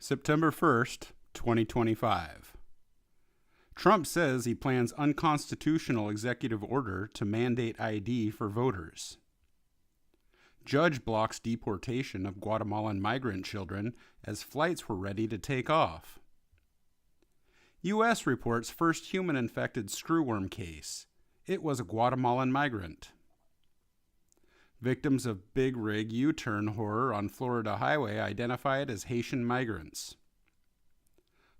September 1st, 2025. Trump says he plans unconstitutional executive order to mandate ID for voters. Judge blocks deportation of Guatemalan migrant children as flights were ready to take off. U.S. reports first human-infected screwworm case. It was a Guatemalan migrant. Victims of big rig U-turn horror on Florida highway identified as Haitian migrants.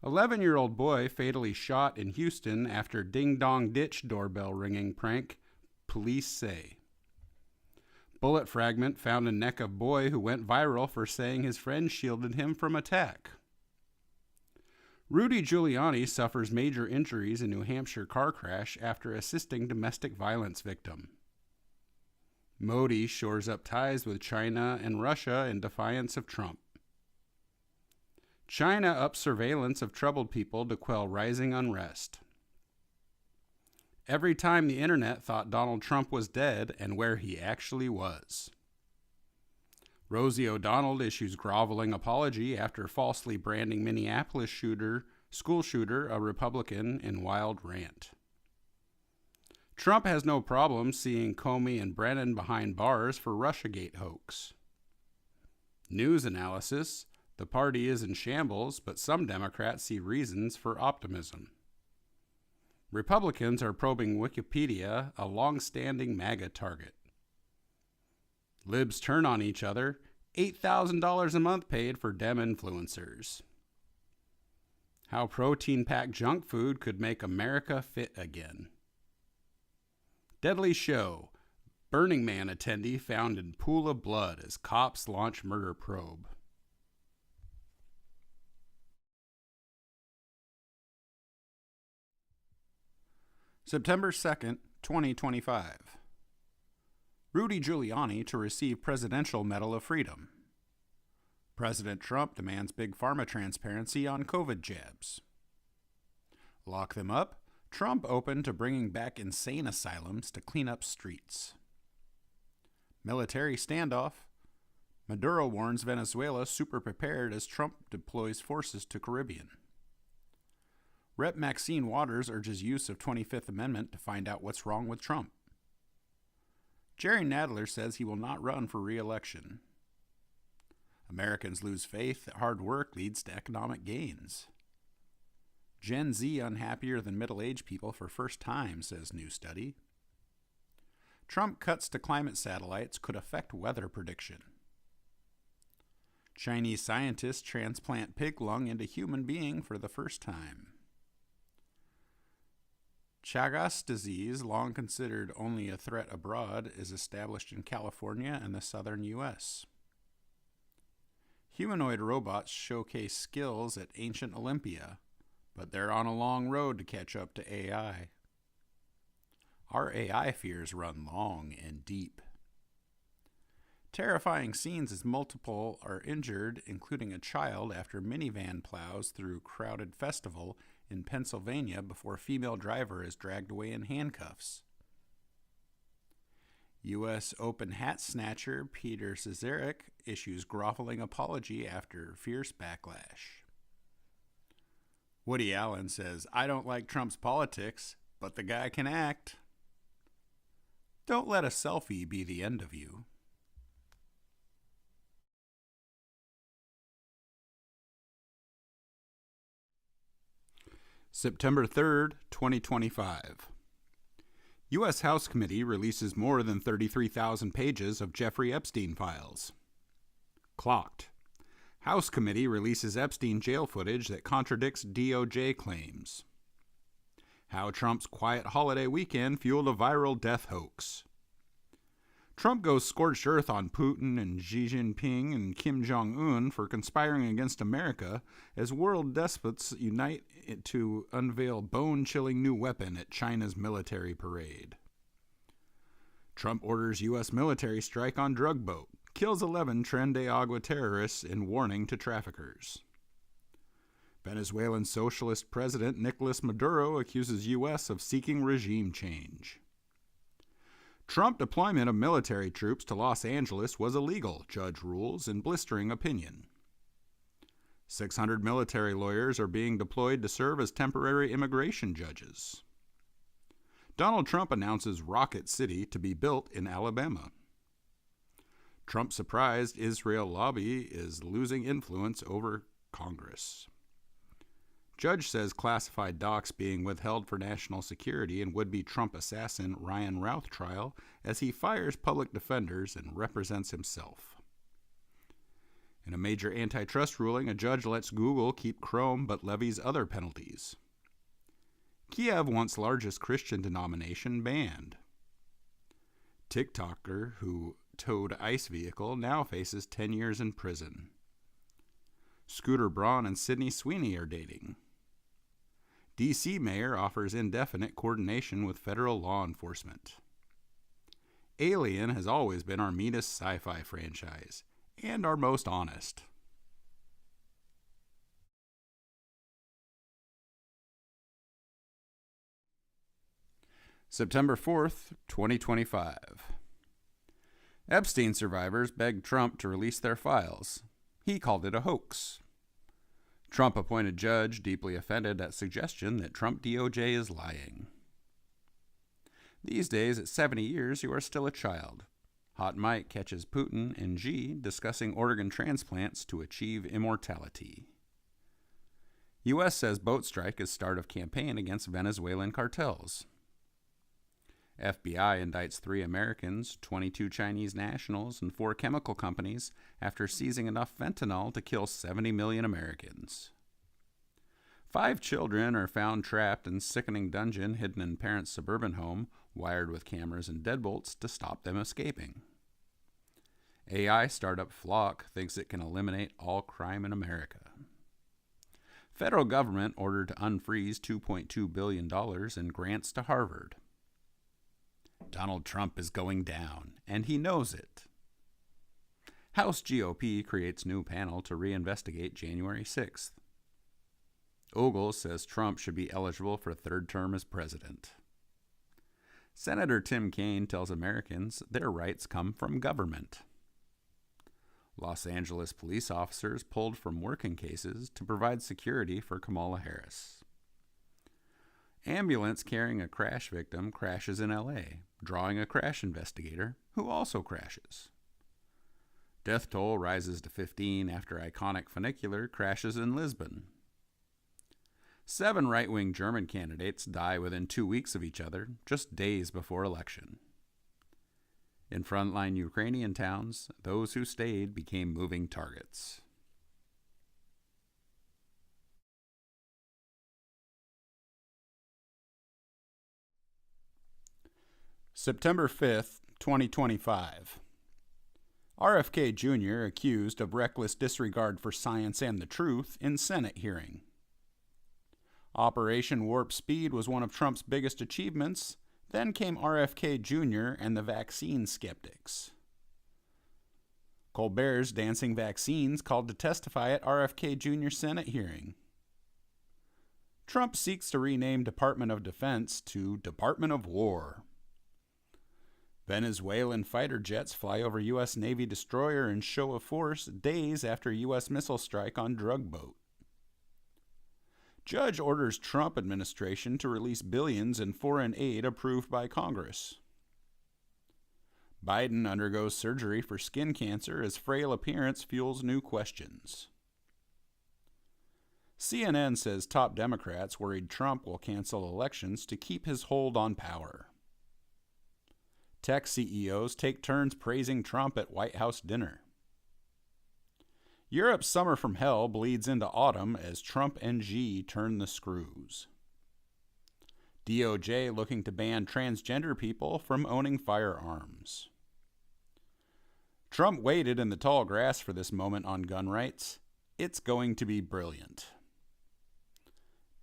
11-year-old boy fatally shot in Houston after ding-dong ditch doorbell ringing prank, police say. Bullet fragment found in neck of boy who went viral for saying his friend shielded him from attack. Rudy Giuliani suffers major injuries in New Hampshire car crash after assisting domestic violence victim. Modi shores up ties with China and Russia in defiance of Trump. China ups surveillance of troubled people to quell rising unrest. Every time the internet thought Donald Trump was dead and where he actually was. Rosie O'Donnell issues groveling apology after falsely branding Minneapolis school shooter a Republican in wild rant. Trump has no problem seeing Comey and Brennan behind bars for Russiagate hoax. News analysis: the party is in shambles, but some Democrats see reasons for optimism. Republicans are probing Wikipedia, a long-standing MAGA target. Libs turn on each other, $8,000 a month paid for Dem influencers. How protein-packed junk food could make America fit again. Deadly show. Burning Man attendee found in pool of blood as cops launch murder probe. September 2nd, 2025. Rudy Giuliani to receive Presidential Medal of Freedom. President Trump demands big pharma transparency on COVID jabs. Lock them up. Trump open to bringing back insane asylums to clean up streets. Military standoff. Maduro warns Venezuela super prepared as Trump deploys forces to Caribbean. Rep. Maxine Waters urges use of 25th Amendment to find out what's wrong with Trump. Jerry Nadler says he will not run for re-election. Americans lose faith that hard work leads to economic gains. Gen Z unhappier than middle-aged people for first time, says new study. Trump cuts to climate satellites could affect weather prediction. Chinese scientists transplant pig lung into human being for the first time. Chagas disease, long considered only a threat abroad, is established in California and the southern U.S. Humanoid robots showcase skills at ancient Olympia, but they're on a long road to catch up to AI. Our AI fears run long and deep. Terrifying scenes as multiple are injured, including a child, after minivan plows through crowded festival in Pennsylvania before female driver is dragged away in handcuffs. U.S. Open hat snatcher Peter Cesarek issues groveling apology after fierce backlash. Woody Allen says, "I don't like Trump's politics, but the guy can act." Don't let a selfie be the end of you. September 3rd, 2025. U.S. House Committee releases more than 33,000 pages of Jeffrey Epstein files. Clocked. House Committee releases Epstein jail footage that contradicts DOJ claims. How Trump's quiet holiday weekend fueled a viral death hoax. Trump goes scorched earth on Putin and Xi Jinping and Kim Jong-un for conspiring against America as world despots unite to unveil bone-chilling new weapon at China's military parade. Trump orders U.S. military strike on drug boat. Kills 11 Tren de Agua terrorists in warning to traffickers. Venezuelan socialist president Nicolas Maduro accuses U.S. of seeking regime change. Trump deployment of military troops to Los Angeles was illegal, judge rules in blistering opinion. 600 military lawyers are being deployed to serve as temporary immigration judges. Donald Trump announces Rocket City to be built in Alabama. Trump surprised Israel lobby is losing influence over Congress. Judge says classified docs being withheld for national security in would-be Trump assassin Ryan Routh trial as he fires public defenders and represents himself. In a major antitrust ruling, a judge lets Google keep Chrome but levies other penalties. Kiev wants largest Christian denomination banned. TikToker who towed ICE vehicle now faces 10 years in prison. Scooter Braun and Sydney Sweeney are dating. D.C. mayor offers indefinite coordination with federal law enforcement. Alien has always been our meanest sci-fi franchise, and our most honest. September 4th, 2025. Epstein survivors begged Trump to release their files. He called it a hoax. Trump-appointed judge deeply offended at suggestion that Trump DOJ is lying. These days, at 70 years, you are still a child. Hot Mike catches Putin and Xi discussing organ transplants to achieve immortality. U.S. says boat strike is start of campaign against Venezuelan cartels. FBI indicts 3 Americans, 22 Chinese nationals, and 4 chemical companies after seizing enough fentanyl to kill 70 million Americans. 5 children are found trapped in sickening dungeon hidden in parents' suburban home, wired with cameras and deadbolts to stop them escaping. AI startup Flock thinks it can eliminate all crime in America. Federal government ordered to unfreeze $2.2 billion in grants to Harvard. Donald Trump is going down, and he knows it. House GOP creates new panel to reinvestigate January 6th. Ogle says Trump should be eligible for a 3rd term as president. Senator Tim Kaine tells Americans their rights come from government. Los Angeles police officers pulled from working cases to provide security for Kamala Harris. Ambulance carrying a crash victim crashes in L.A., drawing a crash investigator who also crashes. Death toll rises to 15 after iconic funicular crashes in Lisbon. 7 right-wing German candidates die within 2 weeks of each other, just days before election. In frontline Ukrainian towns, those who stayed became moving targets. September 5th, 2025. RFK Jr. accused of reckless disregard for science and the truth in Senate hearing. Operation Warp Speed was one of Trump's biggest achievements. Then came RFK Jr. and the vaccine skeptics. Colbert's Dancing Vaccines called to testify at RFK Jr. Senate hearing. Trump seeks to rename Department of Defense to Department of War. Venezuelan fighter jets fly over U.S. Navy destroyer in show of force days after U.S. missile strike on drug boat. Judge orders Trump administration to release billions in foreign aid approved by Congress. Biden undergoes surgery for skin cancer as frail appearance fuels new questions. CNN says top Democrats worried Trump will cancel elections to keep his hold on power. Tech CEOs take turns praising Trump at White House dinner. Europe's summer from hell bleeds into autumn as Trump and Xi turn the screws. DOJ looking to ban transgender people from owning firearms. Trump waited in the tall grass for this moment on gun rights. It's going to be brilliant.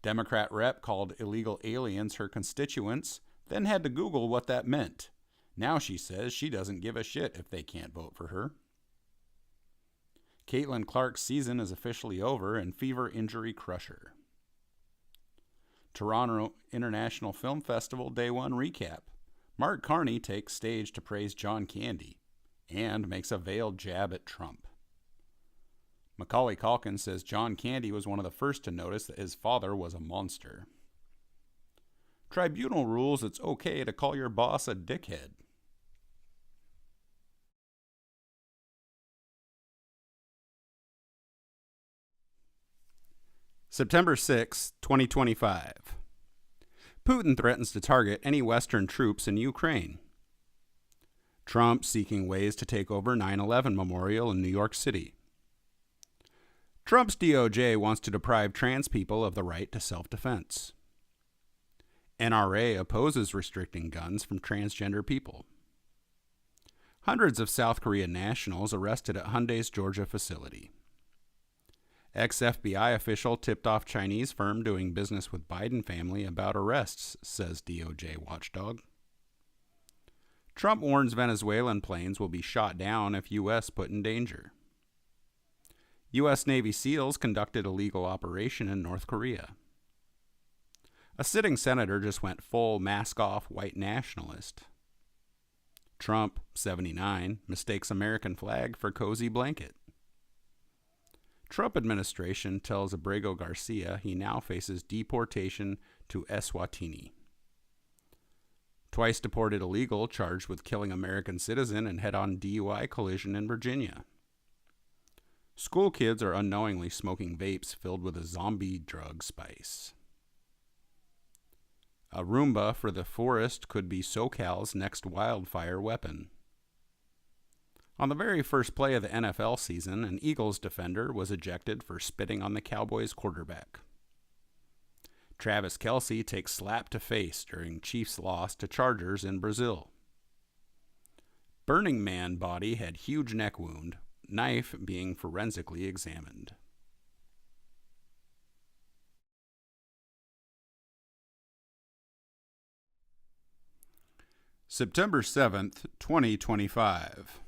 Democrat rep called illegal aliens her constituents, then had to Google what that meant. Now she says she doesn't give a shit if they can't vote for her. Caitlin Clark's season is officially over and fever injury crusher. Toronto International Film Festival Day 1 recap. Mark Carney takes stage to praise John Candy and makes a veiled jab at Trump. Macaulay Culkin says John Candy was one of the first to notice that his father was a monster. Tribunal rules it's okay to call your boss a dickhead. September 6, 2025. Putin threatens to target any Western troops in Ukraine. Trump seeking ways to take over 9/11 Memorial in New York City. Trump's DOJ wants to deprive trans people of the right to self-defense. NRA opposes restricting guns from transgender people. Hundreds of South Korean nationals arrested at Hyundai's Georgia facility. Ex-FBI official tipped off Chinese firm doing business with Biden family about arrests, says DOJ watchdog. Trump warns Venezuelan planes will be shot down if U.S. put in danger. U.S. Navy SEALs conducted a legal operation in North Korea. A sitting senator just went full mask-off white nationalist. Trump, 79, mistakes American flag for cozy blanket. Trump administration tells Abrego Garcia he now faces deportation to Eswatini. Twice deported illegal charged with killing American citizen and head-on DUI collision in Virginia. School kids are unknowingly smoking vapes filled with a zombie drug spice. A Roomba for the forest could be SoCal's next wildfire weapon. On the very first play of the NFL season, an Eagles defender was ejected for spitting on the Cowboys quarterback. Travis Kelce takes slap to face during Chiefs' loss to Chargers in Brazil. Burning Man body had huge neck wound, knife being forensically examined. September 7th, 2025.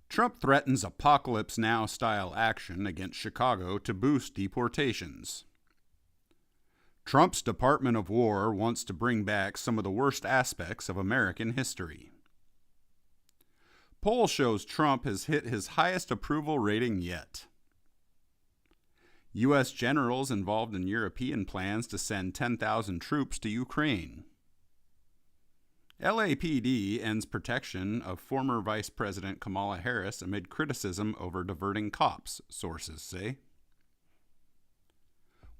Trump threatens Apocalypse Now-style action against Chicago to boost deportations. Trump's Department of War wants to bring back some of the worst aspects of American history. Poll shows Trump has hit his highest approval rating yet. U.S. generals involved in European plans to send 10,000 troops to Ukraine. LAPD ends protection of former Vice President Kamala Harris amid criticism over diverting cops, sources say.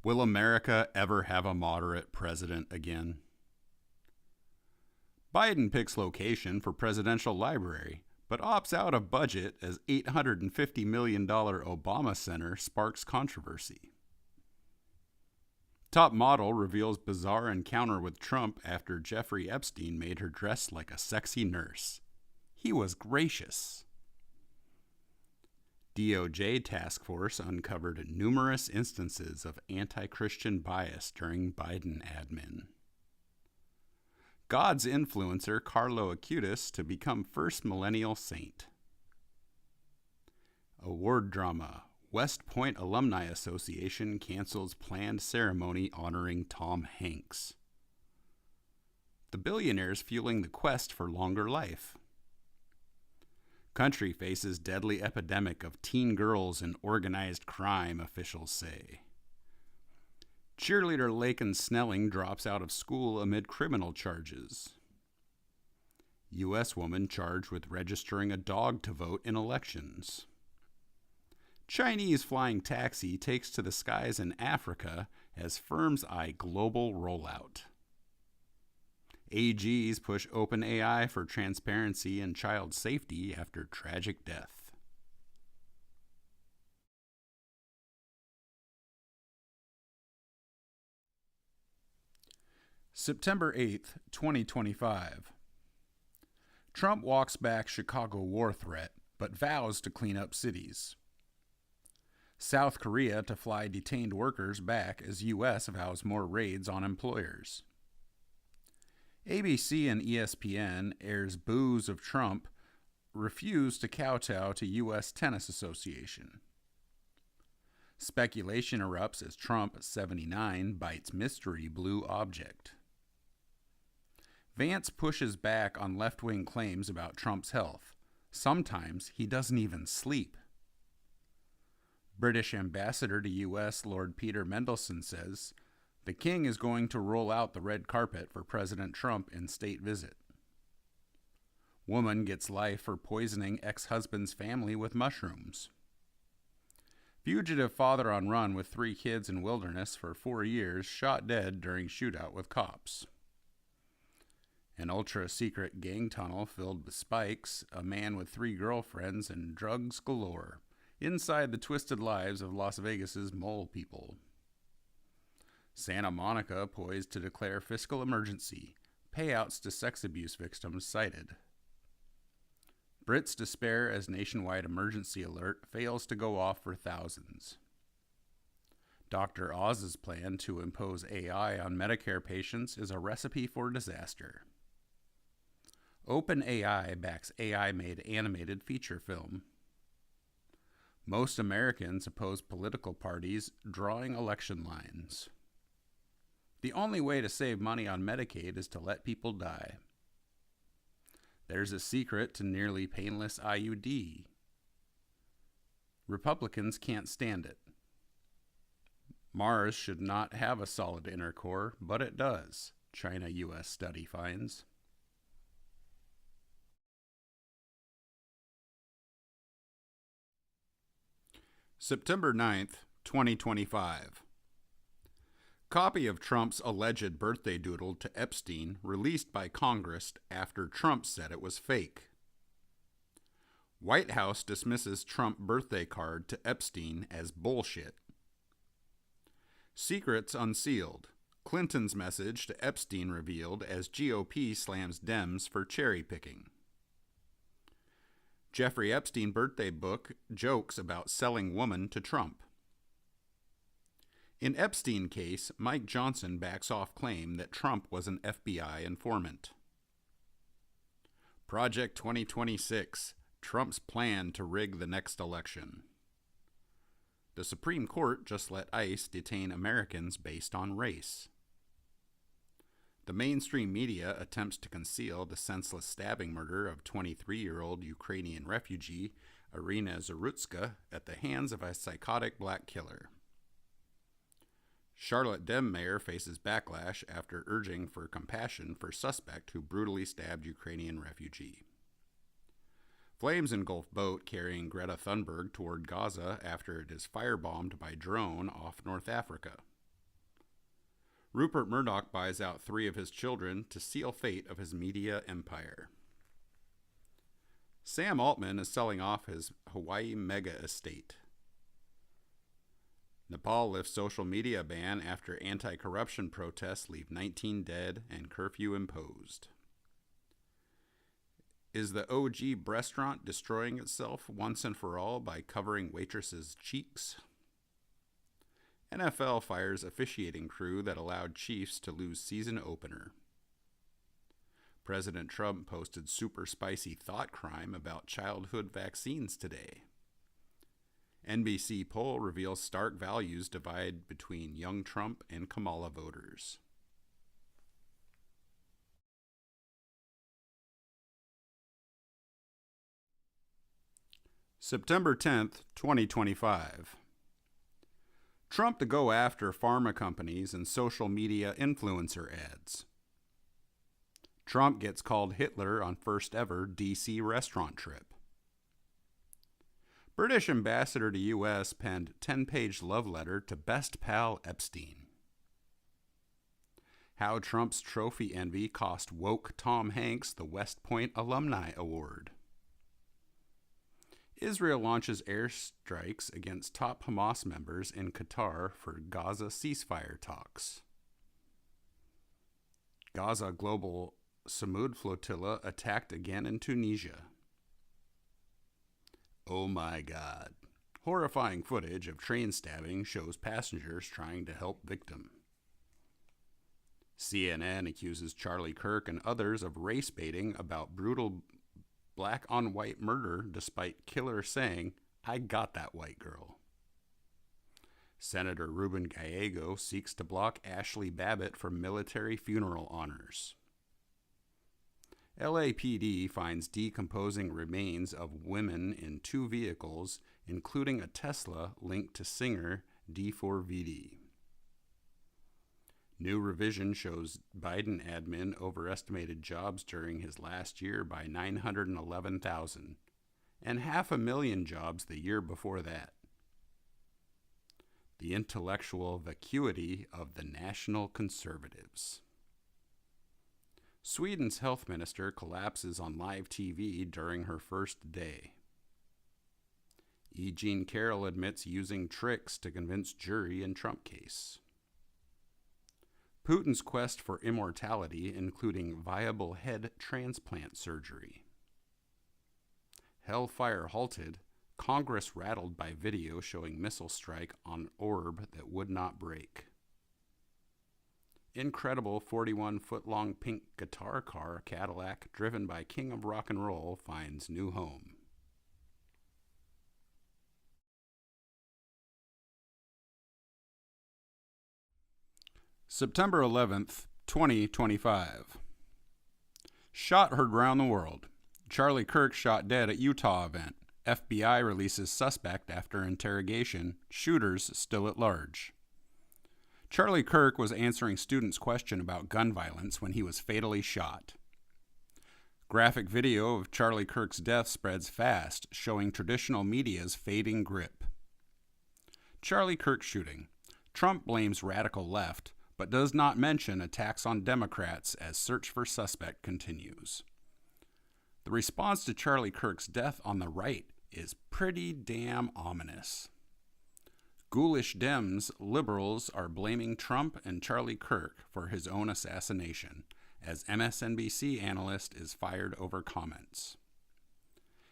Will America ever have a moderate president again? Biden picks location for presidential library, but opts out of budget as $850 million Obama Center sparks controversy. Top model reveals bizarre encounter with Trump after Jeffrey Epstein made her dress like a sexy nurse. He was gracious. DOJ task force uncovered numerous instances of anti-Christian bias during Biden admin. God's influencer Carlo Acutis to become first millennial saint. Award drama. West Point Alumni Association cancels planned ceremony honoring Tom Hanks. The billionaires fueling the quest for longer life. Country faces deadly epidemic of teen girls and organized crime, officials say. Cheerleader Laken Snelling drops out of school amid criminal charges. U.S. woman charged with registering a dog to vote in elections. Chinese flying taxi takes to the skies in Africa as firms eye global rollout. AGs push OpenAI for transparency and child safety after tragic death. September 8th, 2025. Trump walks back Chicago war threat, but vows to clean up cities. South Korea to fly detained workers back as U.S. vows more raids on employers. ABC and ESPN airs boos of Trump refuse to kowtow to U.S. Tennis Association. Speculation erupts as Trump, 79, bites mystery blue object. Vance pushes back on left-wing claims about Trump's health. Sometimes he doesn't even sleep. British ambassador to U.S. Lord Peter Mendelsohn says, the king is going to roll out the red carpet for President Trump in state visit. Woman gets life for poisoning ex-husband's family with mushrooms. Fugitive father on run with 3 kids in wilderness for 4 years shot dead during shootout with cops. An ultra-secret gang tunnel filled with spikes, a man with 3 girlfriends, and drugs galore. Inside the twisted lives of Las Vegas's mole people. Santa Monica poised to declare fiscal emergency. Payouts to sex abuse victims cited. Brits despair as nationwide emergency alert fails to go off for thousands. Dr. Oz's plan to impose AI on Medicare patients is a recipe for disaster. OpenAI backs AI-made animated feature film. Most Americans oppose political parties drawing election lines. The only way to save money on Medicaid is to let people die. There's a secret to nearly painless IUD. Republicans can't stand it. Mars should not have a solid inner core, but it does, China-US study finds. September 9th, 2025. Copy of Trump's alleged birthday doodle to Epstein released by Congress after Trump said it was fake. White House dismisses Trump birthday card to Epstein as bullshit. Secrets unsealed. Clinton's message to Epstein revealed as GOP slams Dems for cherry picking. Jeffrey Epstein birthday book jokes about selling woman to Trump. In Epstein case, Mike Johnson backs off claim that Trump was an FBI informant. Project 2026, Trump's plan to rig the next election. The Supreme Court just let ICE detain Americans based on race. The mainstream media attempts to conceal the senseless stabbing murder of 23-year-old Ukrainian refugee Irina Zarutska at the hands of a psychotic black killer. Charlotte Dem mayor faces backlash after urging for compassion for suspect who brutally stabbed Ukrainian refugee. Flames engulf boat carrying Greta Thunberg toward Gaza after it is firebombed by drone off North Africa. Rupert Murdoch buys out 3 of his children to seal fate of his media empire. Sam Altman is selling off his Hawaii mega estate. Nepal lifts social media ban after anti-corruption protests leave 19 dead and curfew imposed. Is the OG restaurant destroying itself once and for all by covering waitresses' cheeks? NFL fires officiating crew that allowed Chiefs to lose season opener. President Trump posted super spicy thought crime about childhood vaccines today. NBC poll reveals stark values divide between young Trump and Kamala voters. September 10th, 2025. Trump to go after pharma companies and social media influencer ads. Trump gets called Hitler on first ever D.C. restaurant trip. British ambassador to U.S. penned 10-page love letter to best pal Epstein. How Trump's trophy envy cost woke Tom Hanks the West Point Alumni Award. Israel launches airstrikes against top Hamas members in Qatar for Gaza ceasefire talks. Gaza Global Samud flotilla attacked again in Tunisia. Oh my God. Horrifying footage of train stabbing shows passengers trying to help victim. CNN accuses Charlie Kirk and others of race baiting about brutal black on white murder despite killer saying, "I got that white girl." Senator Ruben Gallego seeks to block Ashley Babbitt from military funeral honors. LAPD finds decomposing remains of women in 2 vehicles including a Tesla linked to Singer D4VD. New revision shows Biden admin overestimated jobs during his last year by 911,000, and 500,000 jobs the year before that. The intellectual vacuity of the National Conservatives. Sweden's health minister collapses on live TV during her first day. E. Jean Carroll admits using tricks to convince jury in Trump case. Putin's quest for immortality, including viable head transplant surgery. Hellfire halted, Congress rattled by video showing missile strike on orb that would not break. Incredible 41-foot-long pink guitar car Cadillac driven by King of Rock and Roll finds new home. September 11th, 2025. Shot heard round the world. Charlie Kirk shot dead at Utah event. FBI releases suspect after interrogation. Shooters still at large. Charlie Kirk was answering students' question about gun violence when he was fatally shot. Graphic video of Charlie Kirk's death spreads fast, showing traditional media's fading grip. Charlie Kirk shooting. Trump blames radical left, but does not mention attacks on Democrats as search for suspect continues. The response to Charlie Kirk's death on the right is pretty damn ominous. Ghoulish Dems liberals are blaming Trump and Charlie Kirk for his own assassination, as MSNBC analyst is fired over comments.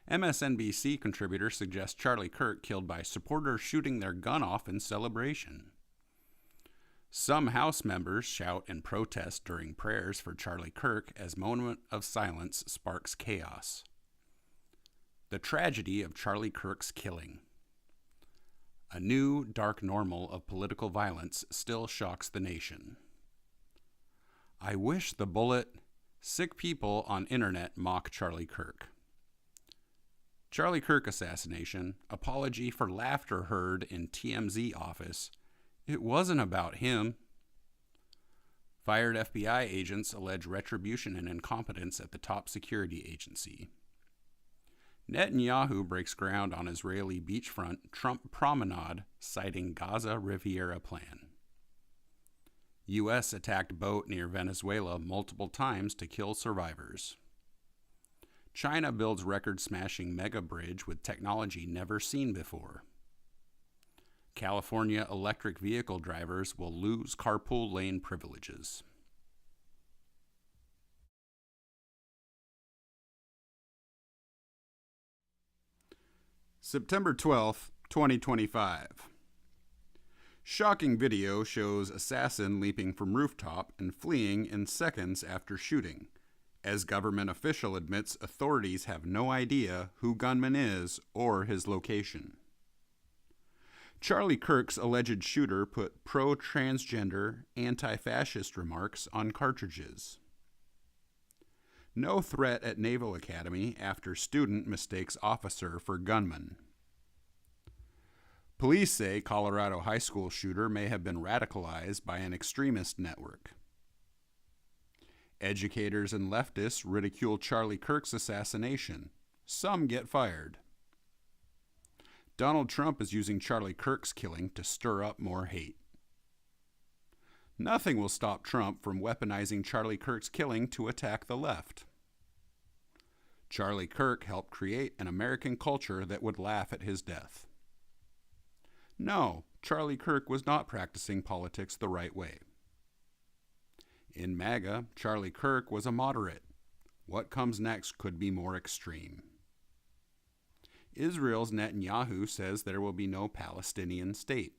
MSNBC contributor suggests Charlie Kirk killed by supporters shooting their gun off in celebration. Some House members shout in protest during prayers for Charlie Kirk as moment of silence sparks chaos. The tragedy of Charlie Kirk's killing. A new dark normal of political violence still shocks the nation. I wish the bullet. Sick people on internet mock Charlie Kirk. Charlie Kirk assassination. Apology for laughter heard in TMZ office. It wasn't about him. Fired FBI agents allege retribution and incompetence at the top security agency. Netanyahu breaks ground on Israeli beachfront Trump promenade, citing Gaza Riviera plan. U.S. attacked boat near Venezuela multiple times to kill survivors. China builds record-smashing mega bridge with technology never seen before. California electric vehicle drivers will lose carpool lane privileges. September 12th, 2025. Shocking video shows assassin leaping from rooftop and fleeing in seconds after shooting, as government official admits authorities have no idea who gunman is or his location. Charlie Kirk's alleged shooter put pro-transgender, anti-fascist remarks on cartridges. No threat at Naval Academy after student mistakes officer for gunman. Police say Colorado high school shooter may have been radicalized by an extremist network. Educators and leftists ridicule Charlie Kirk's assassination. Some get fired. Donald Trump is using Charlie Kirk's killing to stir up more hate. Nothing will stop Trump from weaponizing Charlie Kirk's killing to attack the left. Charlie Kirk helped create an American culture that would laugh at his death. No, Charlie Kirk was not practicing politics the right way. In MAGA, Charlie Kirk was a moderate. What comes next could be more extreme. Israel's Netanyahu says there will be no Palestinian state.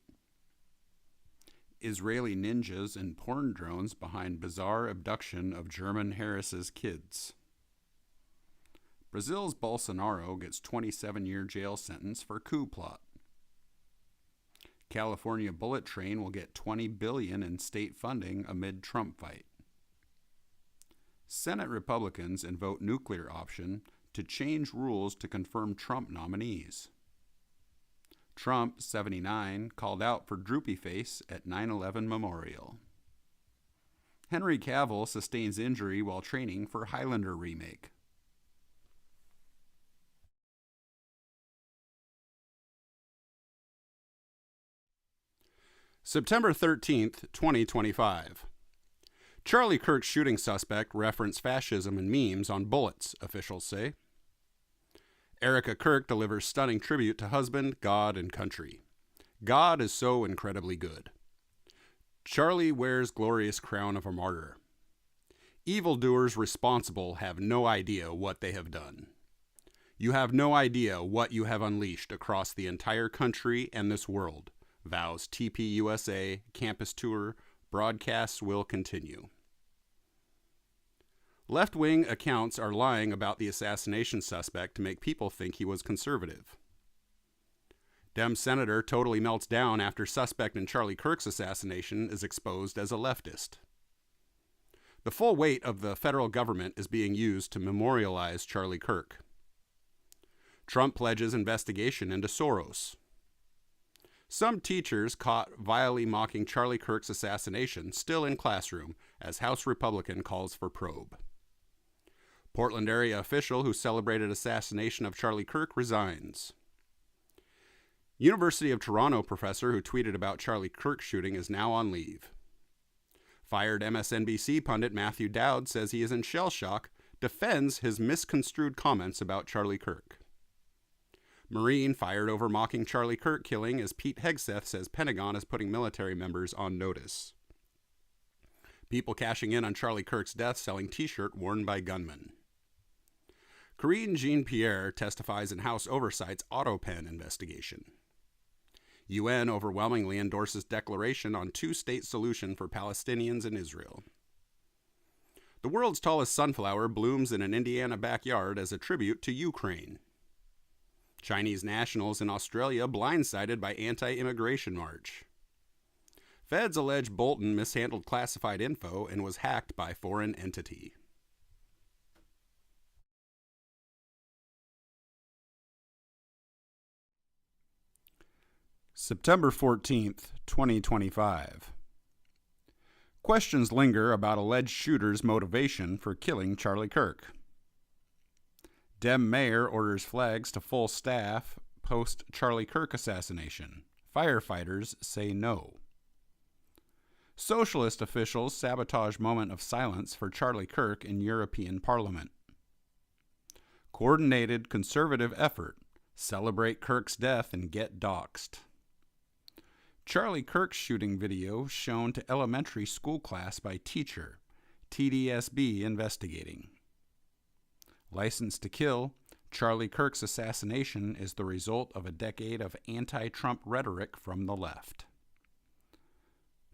Israeli ninjas and porn drones behind bizarre abduction of German Harris's kids. Brazil's Bolsonaro gets 27-year jail sentence for coup plot. California bullet train will get $20 billion in state funding amid Trump fight. Senate Republicans invoke nuclear option to change rules to confirm Trump nominees. Trump, 79, called out for droopy face at 9/11 memorial. Henry Cavill sustains injury while training for Highlander remake. September 13th, 2025. Charlie Kirk's shooting suspect referenced fascism and memes on bullets, officials say. Erica Kirk delivers stunning tribute to husband, God, and country. God is so incredibly good. Charlie wears glorious crown of a martyr. Evildoers responsible have no idea what they have done. You have no idea what you have unleashed across the entire country and this world, vows TPUSA campus tour. Broadcasts will continue. Left-wing accounts are lying about the assassination suspect to make people think he was conservative. Dem senator totally melts down after suspect in Charlie Kirk's assassination is exposed as a leftist. The full weight of the federal government is being used to memorialize Charlie Kirk. Trump pledges investigation into Soros. Some teachers caught vilely mocking Charlie Kirk's assassination still in classroom as House Republican calls for probe. Portland area official who celebrated assassination of Charlie Kirk resigns. University of Toronto professor who tweeted about Charlie Kirk shooting is now on leave. Fired MSNBC pundit Matthew Dowd says he is in shell shock, defends his misconstrued comments about Charlie Kirk. Marine fired over mocking Charlie Kirk killing as Pete Hegseth says Pentagon is putting military members on notice. People cashing in on Charlie Kirk's death selling t-shirt worn by gunmen. Karine Jean-Pierre testifies in House Oversight's AutoPen investigation. UN overwhelmingly endorses declaration on two-state solution for Palestinians and Israel. The world's tallest sunflower blooms in an Indiana backyard as a tribute to Ukraine. Chinese nationals in Australia blindsided by anti-immigration march. Feds allege Bolton mishandled classified info and was hacked by foreign entity. September 14th, 2025. Questions linger about alleged shooter's motivation for killing Charlie Kirk. Dem mayor orders flags to full staff post Charlie Kirk assassination. Firefighters say no. Socialist officials sabotage moment of silence for Charlie Kirk in European Parliament. Coordinated conservative effort. Celebrate Kirk's death and get doxxed. Charlie Kirk's shooting video shown to elementary school class by teacher. TDSB investigating. License to Kill, Charlie Kirk's assassination is the result of a decade of anti-Trump rhetoric from the left.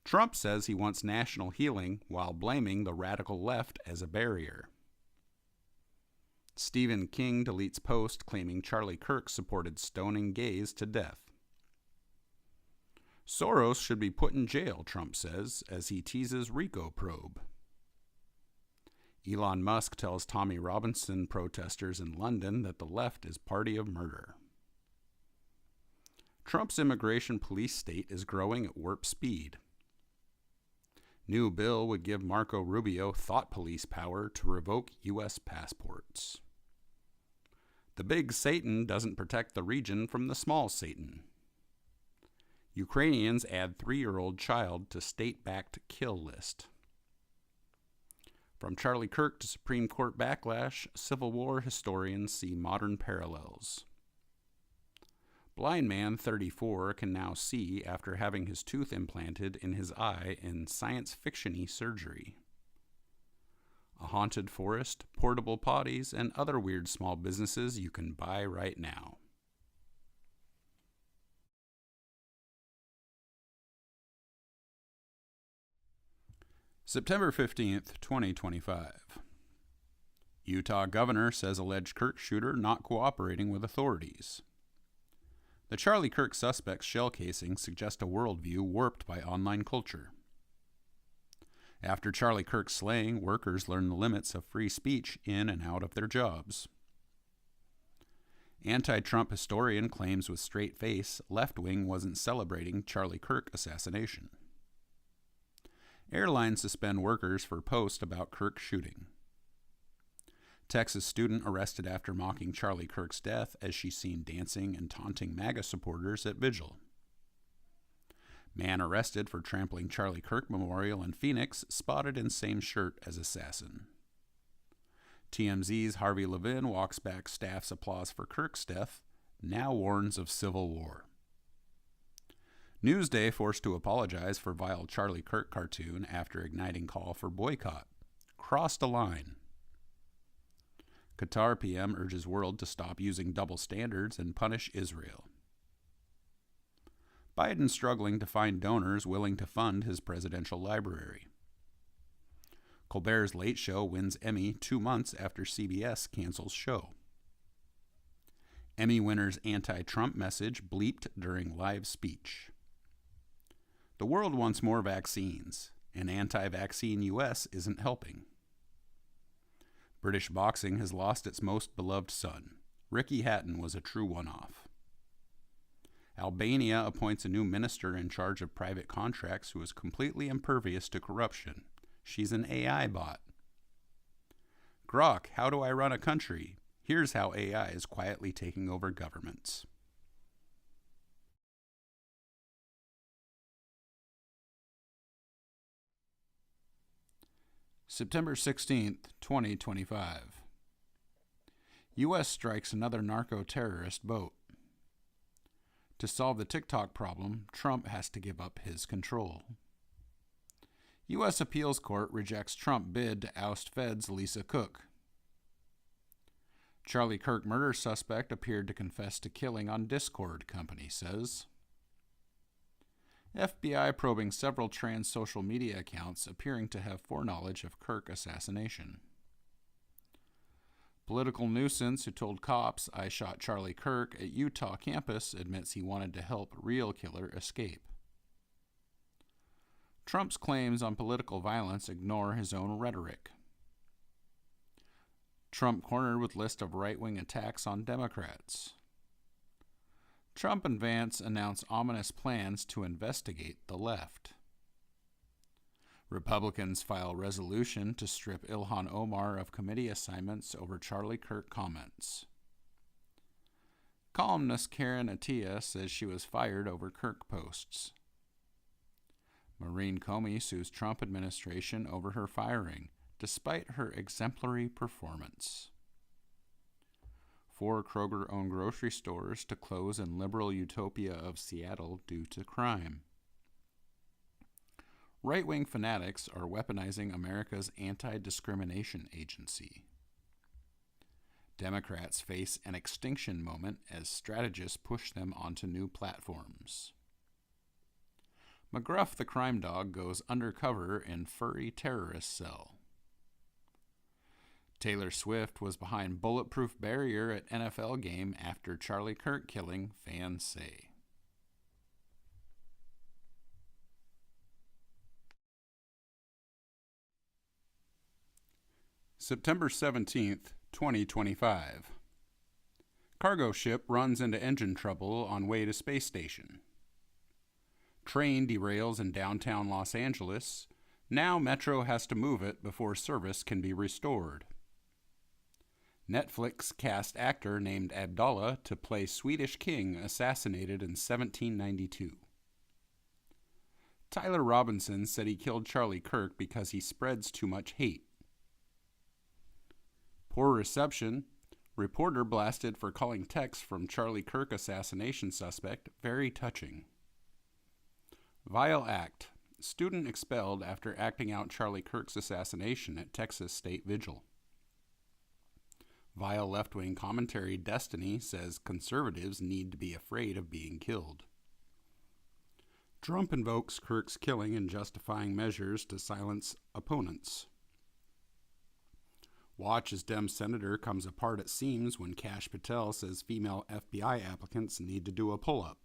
Trump says he wants national healing while blaming the radical left as a barrier. Stephen King deletes post claiming Charlie Kirk supported stoning gays to death. Soros should be put in jail, Trump says, as he teases RICO probe. Elon Musk tells Tommy Robinson protesters in London that the left is party of murder. Trump's immigration police state is growing at warp speed. New bill would give Marco Rubio thought police power to revoke U.S. passports. The big Satan doesn't protect the region from the small Satan. Ukrainians add 3-year-old child to state-backed kill list. From Charlie Kirk to Supreme Court backlash, Civil War historians see modern parallels. Blind man 34 can now see after having his tooth implanted in his eye in science fiction-y surgery. A haunted forest, portable potties, and other weird small businesses you can buy right now. September 15th, 2025. Utah governor says alleged Kirk shooter not cooperating with authorities. The Charlie Kirk suspect's shell casing suggests a worldview warped by online culture. After Charlie Kirk's slaying, workers learn the limits of free speech in and out of their jobs. Anti-Trump historian claims with straight face Left Wing wasn't celebrating Charlie Kirk assassination. Airlines suspend workers for post about Kirk shooting. Texas student arrested after mocking Charlie Kirk's death as she's seen dancing and taunting MAGA supporters at vigil. Man arrested for trampling Charlie Kirk Memorial in Phoenix spotted in same shirt as assassin. TMZ's Harvey Levin walks back staff's applause for Kirk's death, now warns of civil war. Newsday forced to apologize for vile Charlie Kirk cartoon after igniting call for boycott. Crossed a line. Qatar PM urges world to stop using double standards and punish Israel. Biden struggling to find donors willing to fund his presidential library. Colbert's Late Show wins Emmy 2 months after CBS cancels show. Emmy winner's anti-Trump message bleeped during live speech. The world wants more vaccines, and anti-vaccine U.S. isn't helping. British boxing has lost its most beloved son. Ricky Hatton was a true one-off. Albania appoints a new minister in charge of private contracts who is completely impervious to corruption. She's an AI bot. Grok, how do I run a country? Here's how AI is quietly taking over governments. September 16th, 2025. U.S. strikes another narco-terrorist boat. To solve the TikTok problem, Trump has to give up his control. U.S. Appeals Court rejects Trump bid to oust Fed's Lisa Cook. Charlie Kirk murder suspect appeared to confess to killing on Discord, company says. FBI probing several trans social media accounts appearing to have foreknowledge of Kirk assassination. Political nuisance who told cops I shot Charlie Kirk at Utah campus admits he wanted to help real killer escape. Trump's claims on political violence ignore his own rhetoric. Trump cornered with list of right-wing attacks on Democrats. Trump and Vance announce ominous plans to investigate the left. Republicans file resolution to strip Ilhan Omar of committee assignments over Charlie Kirk comments. Columnist Karen Attiah says she was fired over Kirk posts. Maureen Comey sues Trump administration over her firing, despite her exemplary performance. 4 Kroger-owned grocery stores to close in liberal utopia of Seattle due to crime. Right-wing fanatics are weaponizing America's anti-discrimination agency. Democrats face an extinction moment as strategists push them onto new platforms. McGruff the crime dog goes undercover in furry terrorist cell. Taylor Swift was behind bulletproof barrier at NFL game after Charlie Kirk killing, fans say. September 17th, 2025. Cargo ship runs into engine trouble on way to space station. Train derails in downtown Los Angeles. Now Metro has to move it before service can be restored. Netflix cast actor named Abdallah to play Swedish king assassinated in 1792. Tyler Robinson said he killed Charlie Kirk because he spreads too much hate. Poor reception. Reporter blasted for calling text from Charlie Kirk assassination suspect very touching. Vile act. Student expelled after acting out Charlie Kirk's assassination at Texas State Vigil. Vile left-wing commentary Destiny says conservatives need to be afraid of being killed. Trump invokes Kirk's killing in justifying measures to silence opponents. Watch as Dem senator comes apart at seams when Kash Patel says female FBI applicants need to do a pull-up.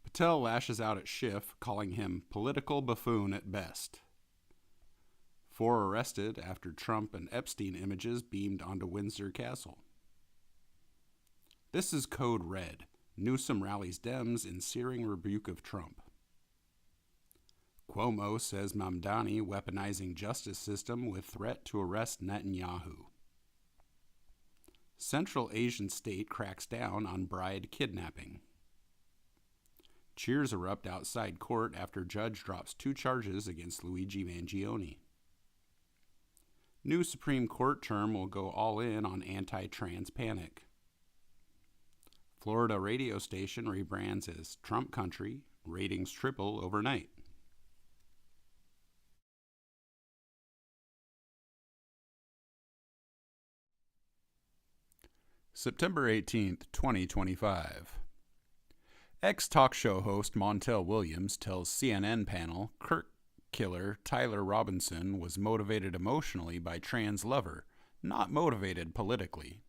Patel lashes out at Schiff, calling him political buffoon at best. 4 arrested after Trump and Epstein images beamed onto Windsor Castle. This is Code Red. Newsom rallies Dems in searing rebuke of Trump. Cuomo says Mamdani weaponizing justice system with threat to arrest Netanyahu. Central Asian state cracks down on bride kidnapping. Cheers erupt outside court after judge drops 2 charges against Luigi Mangione. New Supreme Court term will go all in on anti-trans panic. Florida radio station rebrands as Trump Country, ratings triple overnight. September 18th, 2025. Ex-talk show host Montel Williams tells CNN panel Kirk killer Tyler Robinson was motivated emotionally by trans lover, not motivated politically.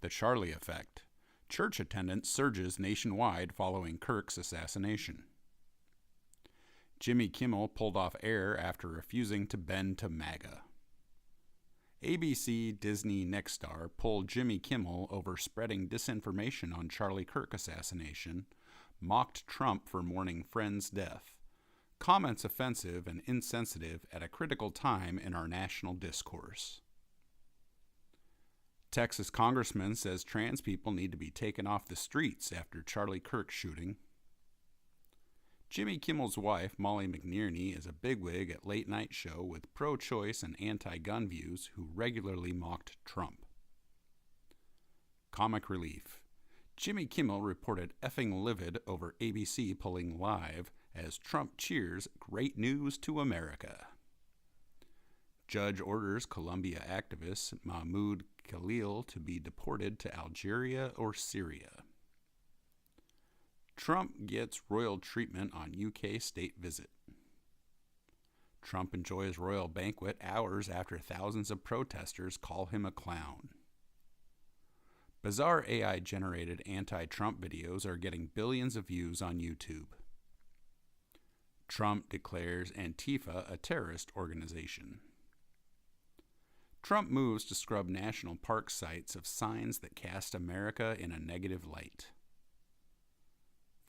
The Charlie Effect. Church attendance surges nationwide following Kirk's assassination. Jimmy Kimmel pulled off air after refusing to bend to MAGA. ABC Disney Nexstar pulled Jimmy Kimmel over spreading disinformation on Charlie Kirk assassination, mocked Trump for mourning friend's death. Comments offensive and insensitive at a critical time in our national discourse. Texas congressman says trans people need to be taken off the streets after Charlie Kirk shooting. Jimmy Kimmel's wife, Molly McNearney, is a bigwig at Late Night Show with pro-choice and anti-gun views who regularly mocked Trump. Comic relief. Jimmy Kimmel reported effing livid over ABC pulling live as Trump cheers great news to America. Judge orders Colombia activist Mahmoud Khalil to be deported to Algeria or Syria. Trump gets royal treatment on UK state visit. Trump enjoys royal banquet hours after thousands of protesters call him a clown. Bizarre AI-generated anti-Trump videos are getting billions of views on YouTube. Trump declares Antifa a terrorist organization. Trump moves to scrub national park sites of signs that cast America in a negative light.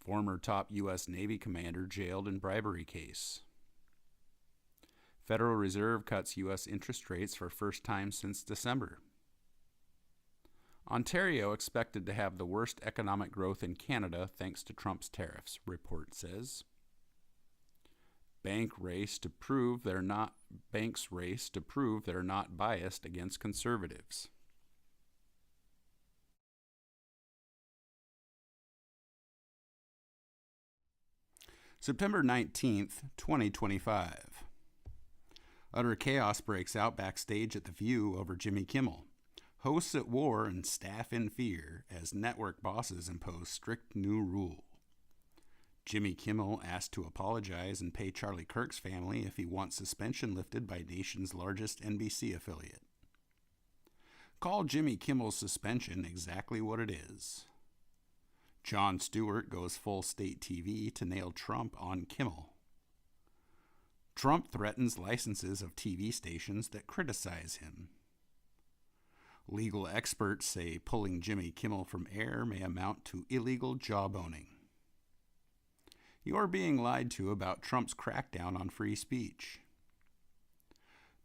Former top U.S. Navy commander jailed in bribery case. Federal Reserve cuts U.S. interest rates for first time since December. Ontario expected to have the worst economic growth in Canada thanks to Trump's tariffs, report says. Banks race to prove they're not biased against conservatives. September 19th, 2025. Utter chaos breaks out backstage at The View over Jimmy Kimmel. Hosts at war and staff in fear as network bosses impose strict new rule. Jimmy Kimmel asked to apologize and pay Charlie Kirk's family if he wants suspension lifted by nation's largest NBC affiliate. Call Jimmy Kimmel's suspension exactly what it is. Jon Stewart goes full state TV to nail Trump on Kimmel. Trump threatens licenses of TV stations that criticize him. Legal experts say pulling Jimmy Kimmel from air may amount to illegal jawboning. You're being lied to about Trump's crackdown on free speech.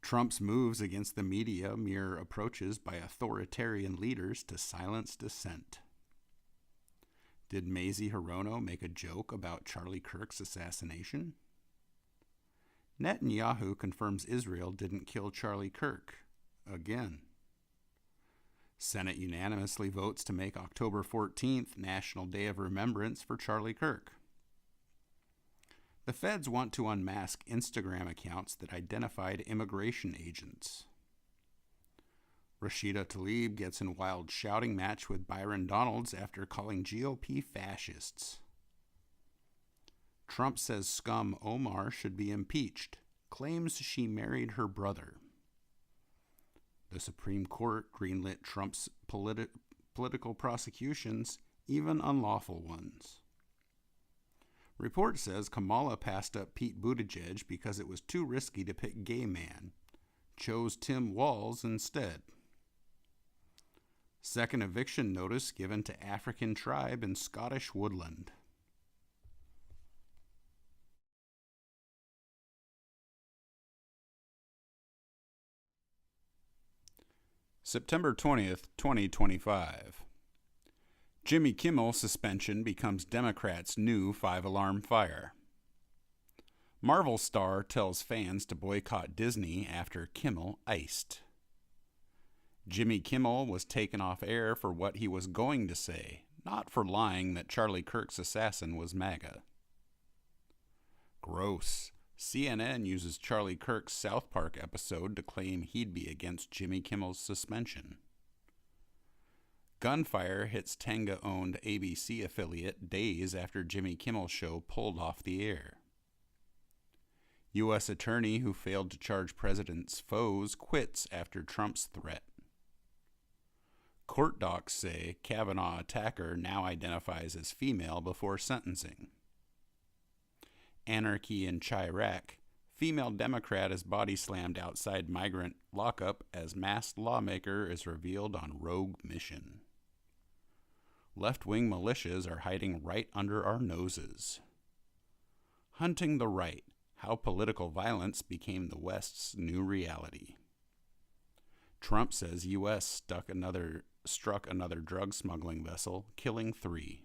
Trump's moves against the media mirror approaches by authoritarian leaders to silence dissent. Did Mazie Hirono make a joke about Charlie Kirk's assassination? Netanyahu confirms Israel didn't kill Charlie Kirk. Again. Senate unanimously votes to make October 14th National Day of Remembrance for Charlie Kirk. The feds want to unmask Instagram accounts that identified immigration agents. Rashida Tlaib gets in wild shouting match with Byron Donalds after calling GOP fascists. Trump says scum Omar should be impeached, claims she married her brother. The Supreme Court greenlit Trump's political prosecutions, even unlawful ones. Report says Kamala passed up Pete Buttigieg because it was too risky to pick gay man. Chose Tim Walz instead. Second eviction notice given to African tribe in Scottish woodland. September 20th, 2025. Jimmy Kimmel suspension becomes Democrats' new 5-alarm fire. Marvel star tells fans to boycott Disney after Kimmel iced. Jimmy Kimmel was taken off air for what he was going to say, not for lying that Charlie Kirk's assassin was MAGA. Gross. CNN uses Charlie Kirk's South Park episode to claim he'd be against Jimmy Kimmel's suspension. Gunfire hits Tenga-owned ABC affiliate days after Jimmy Kimmel's show pulled off the air. U.S. attorney who failed to charge president's foes quits after Trump's threat. Court docs say Kavanaugh attacker now identifies as female before sentencing. Anarchy in Chirac. Female Democrat is body slammed outside migrant lockup as masked lawmaker is revealed on rogue mission. Left-wing militias are hiding right under our noses. Hunting the right. How political violence became the West's new reality. Trump says U.S. struck another drug smuggling vessel, killing 3.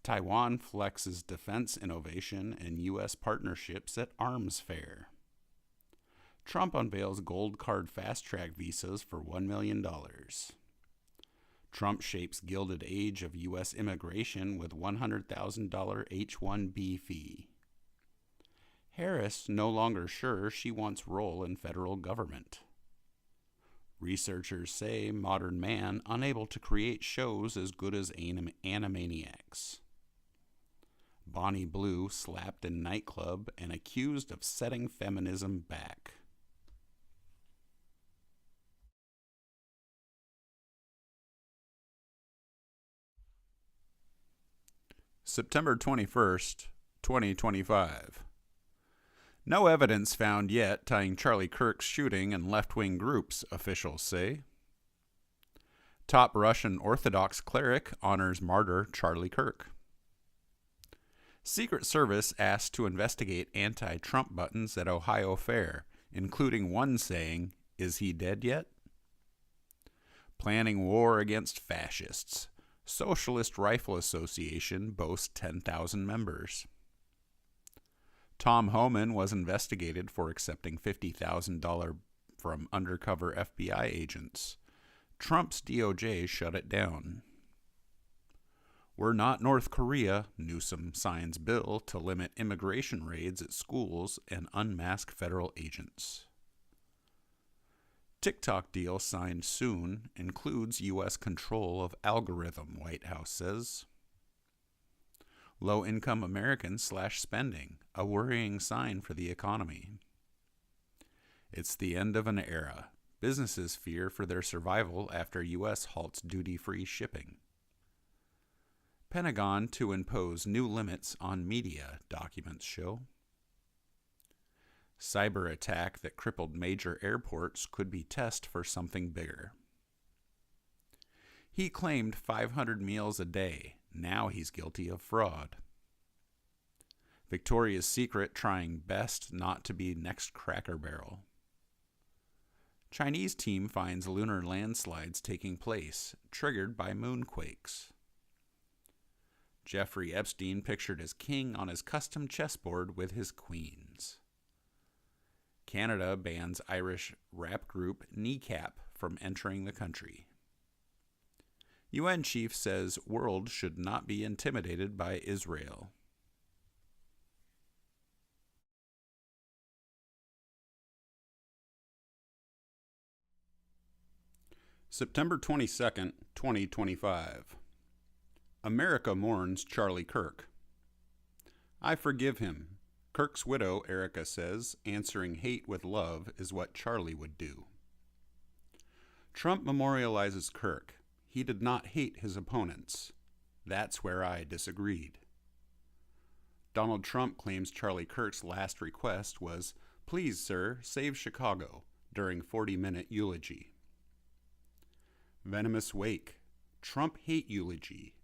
Taiwan flexes defense innovation and U.S. partnerships at arms fair. Trump unveils gold card fast-track visas for $1 million. Trump shapes Gilded Age of U.S. immigration with $100,000 H-1B fee. Harris no longer sure she wants role in federal government. Researchers say modern man unable to create shows as good as Animaniacs. Bonnie Blue slapped in nightclub and accused of setting feminism back. September 21st, 2025. No evidence found yet tying Charlie Kirk's shooting and left-wing groups, officials say. Top Russian Orthodox cleric honors martyr Charlie Kirk. Secret Service asked to investigate anti-Trump buttons at Ohio Fair, including one saying, "Is he dead yet?" Planning war against fascists. Socialist Rifle Association boasts 10,000 members. Tom Homan was investigated for accepting $50,000 from undercover FBI agents. Trump's DOJ shut it down. We're not North Korea. Newsom signs bill to limit immigration raids at schools and unmask federal agents. TikTok deal signed soon includes U.S. control of algorithm, White House says. Low-income Americans slash spending, a worrying sign for the economy. It's the end of an era. Businesses fear for their survival after U.S. halts duty-free shipping. Pentagon to impose new limits on media, documents show. Cyber attack that crippled major airports could be test for something bigger. He claimed 500 meals a day. Now he's guilty of fraud. Victoria's Secret trying best not to be next Cracker Barrel. Chinese team finds lunar landslides taking place, triggered by moonquakes. Jeffrey Epstein pictured as king on his custom chessboard with his queens. Canada bans Irish rap group Kneecap from entering the country. UN chief says world should not be intimidated by Israel. September 22nd, 2025. America mourns Charlie Kirk. I forgive him. Kirk's widow, Erica, says answering hate with love is what Charlie would do. Trump memorializes Kirk. He did not hate his opponents. That's where I disagreed. Donald Trump claims Charlie Kirk's last request was, "Please, sir, save Chicago," during 40-minute eulogy. Venomous Wake, Trump hate eulogy,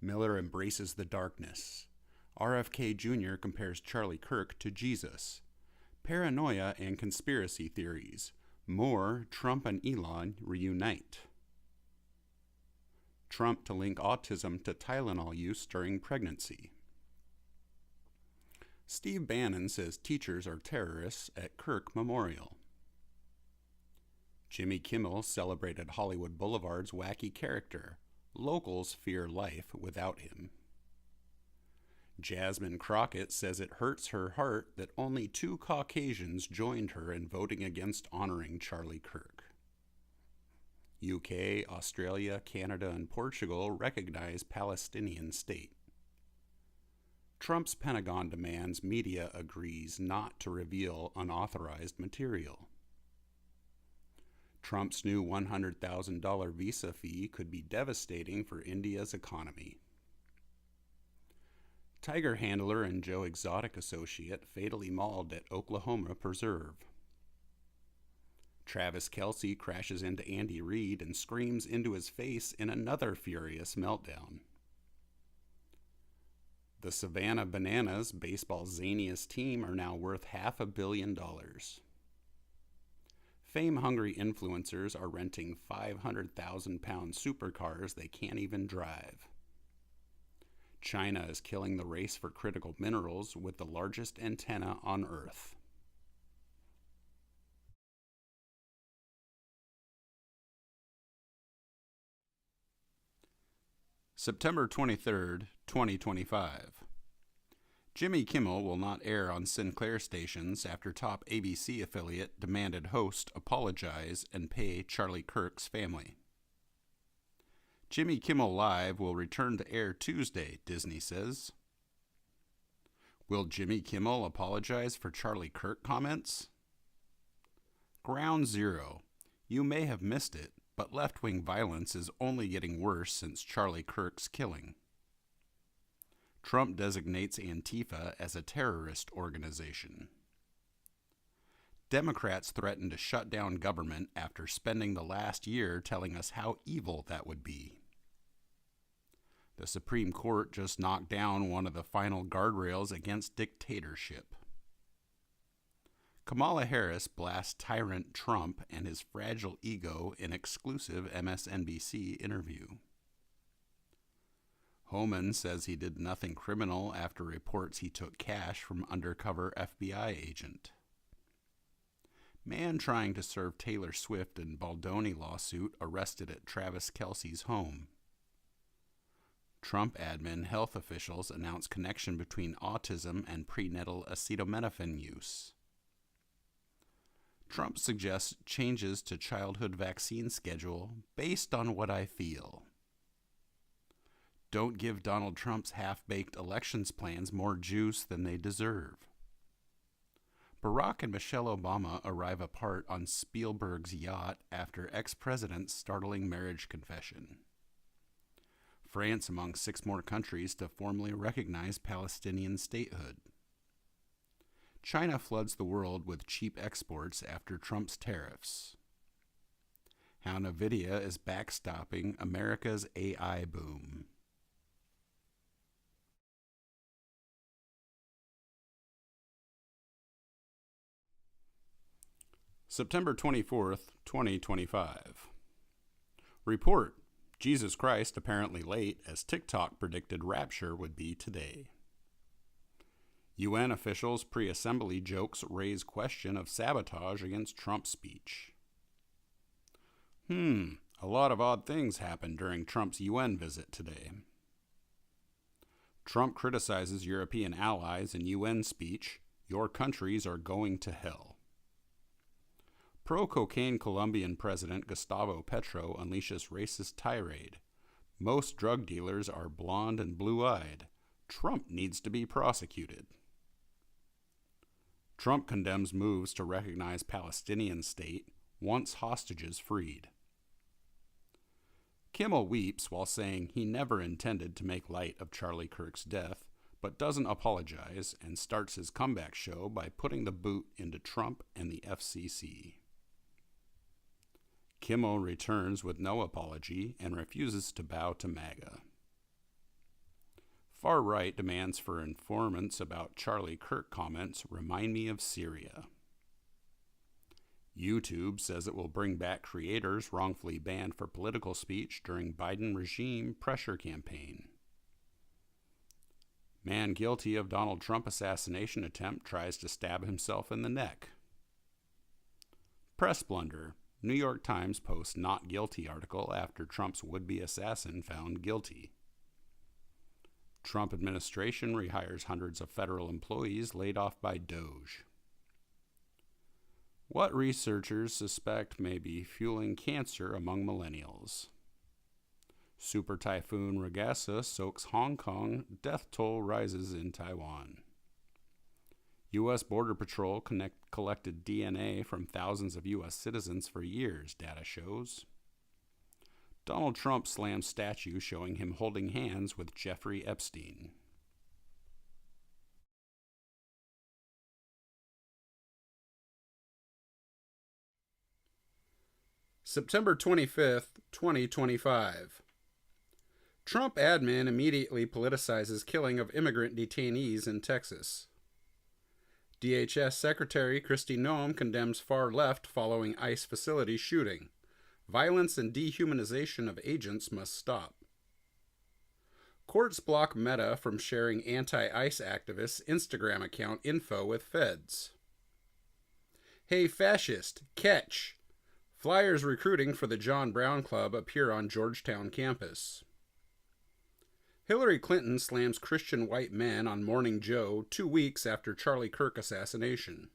Miller embraces the darkness, RFK Jr. compares Charlie Kirk to Jesus, paranoia and conspiracy theories, more Trump and Elon reunite. Trump to link autism to Tylenol use during pregnancy. Steve Bannon says teachers are terrorists at Kirk Memorial. Jimmy Kimmel celebrated Hollywood Boulevard's wacky character. Locals fear life without him. Jasmine Crockett says it hurts her heart that only 2 Caucasians joined her in voting against honoring Charlie Kirk. UK, Australia, Canada, and Portugal recognize Palestinian state. Trump's Pentagon demands media agrees not to reveal unauthorized material. Trump's new $100,000 visa fee could be devastating for India's economy. Tiger handler and Joe Exotic associate fatally mauled at Oklahoma Preserve. Travis Kelce crashes into Andy Reid and screams into his face in another furious meltdown. The Savannah Bananas, baseball's zaniest team, are now worth $500 million. Fame-hungry influencers are renting 500,000-pound supercars they can't even drive. China is killing the race for critical minerals with the largest antenna on Earth. September 23rd, 2025. Jimmy Kimmel will not air on Sinclair stations after top ABC affiliate demanded host apologize and pay Charlie Kirk's family. Jimmy Kimmel Live will return to air Tuesday, Disney says. Will Jimmy Kimmel apologize for Charlie Kirk comments? Ground Zero. You may have missed it, but left-wing violence is only getting worse since Charlie Kirk's killing. Trump designates Antifa as a terrorist organization. Democrats threaten to shut down government after spending the last year telling us how evil that would be. The Supreme Court just knocked down one of the final guardrails against dictatorship. Kamala Harris blasts tyrant Trump and his fragile ego in exclusive MSNBC interview. Homan says he did nothing criminal after reports he took cash from undercover FBI agent. Man trying to serve Taylor Swift in Baldoni lawsuit arrested at Travis Kelce's home. Trump admin health officials announce connection between autism and prenatal acetaminophen use. Trump suggests changes to childhood vaccine schedule based on what I feel. Don't give Donald Trump's half-baked elections plans more juice than they deserve. Barack and Michelle Obama arrive apart on Spielberg's yacht after ex-president's startling marriage confession. France among 6 more countries to formally recognize Palestinian statehood. China floods the world with cheap exports after Trump's tariffs. How NVIDIA is backstopping America's AI boom. September 24th, 2025. Report: Jesus Christ apparently late as TikTok predicted rapture would be today. UN officials pre-assembly jokes raise question of sabotage against Trump's speech. A lot of odd things happened during Trump's UN visit today. Trump criticizes European allies in UN speech, "Your countries are going to hell." Pro-cocaine Colombian President Gustavo Petro unleashes racist tirade. Most drug dealers are blonde and blue-eyed. Trump needs to be prosecuted. Trump condemns moves to recognize Palestinian state, wants hostages freed. Kimmel weeps while saying he never intended to make light of Charlie Kirk's death, but doesn't apologize and starts his comeback show by putting the boot into Trump and the FCC. Kimmel returns with no apology and refuses to bow to MAGA. Far right demands for informants about Charlie Kirk comments remind me of Syria. YouTube says it will bring back creators wrongfully banned for political speech during Biden regime pressure campaign. Man guilty of Donald Trump assassination attempt tries to stab himself in the neck. Press blunder. New York Times posts not guilty article after Trump's would-be assassin found guilty. Trump administration rehires hundreds of federal employees laid off by DOJ. What researchers suspect may be fueling cancer among millennials. Super Typhoon Ragasa soaks Hong Kong, death toll rises in Taiwan. U.S. Border Patrol collected DNA from thousands of U.S. citizens for years, data shows. Donald Trump slams statue showing him holding hands with Jeffrey Epstein. September 25th, 2025. Trump admin immediately politicizes killing of immigrant detainees in Texas. DHS Secretary Kristi Noem condemns far left following ICE facility shooting. Violence and dehumanization of agents must stop. Courts block Meta from sharing anti-ICE activists' Instagram account info with feds. Hey fascist, catch! Flyers recruiting for the John Brown Club appear on Georgetown campus. Hillary Clinton slams Christian white men on Morning Joe 2 weeks after Charlie Kirk assassination.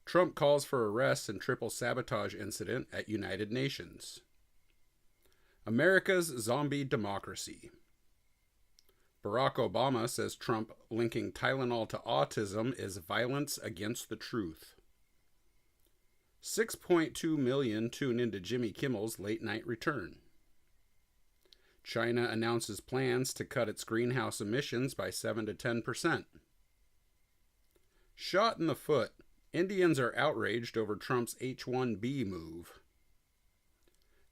Trump calls for arrests in triple sabotage incident at United Nations. America's zombie democracy. Barack Obama says Trump linking Tylenol to autism is violence against the truth. 6.2 million tune into Jimmy Kimmel's late night return. China announces plans to cut its greenhouse emissions by 7 to 10%. Shot in the foot. Indians are outraged over Trump's H-1B move.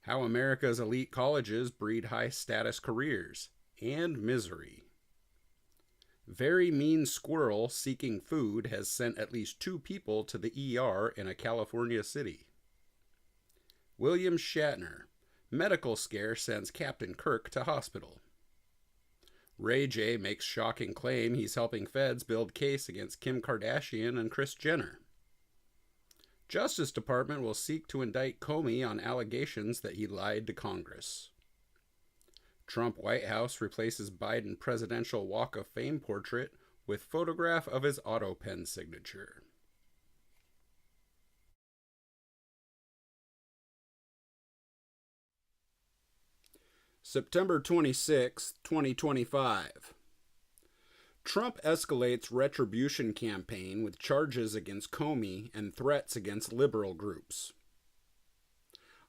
How America's elite colleges breed high-status careers and misery. Very mean squirrel seeking food has sent at least 2 people to the ER in a California city. William Shatner. Medical scare sends Captain Kirk to hospital. Ray J makes shocking claim he's helping feds build case against Kim Kardashian and Kris Jenner. Justice Department will seek to indict Comey on allegations that he lied to Congress. Trump White House replaces Biden presidential Walk of Fame portrait with photograph of his auto pen signature. September 26, 2025. Trump escalates retribution campaign with charges against Comey and threats against liberal groups.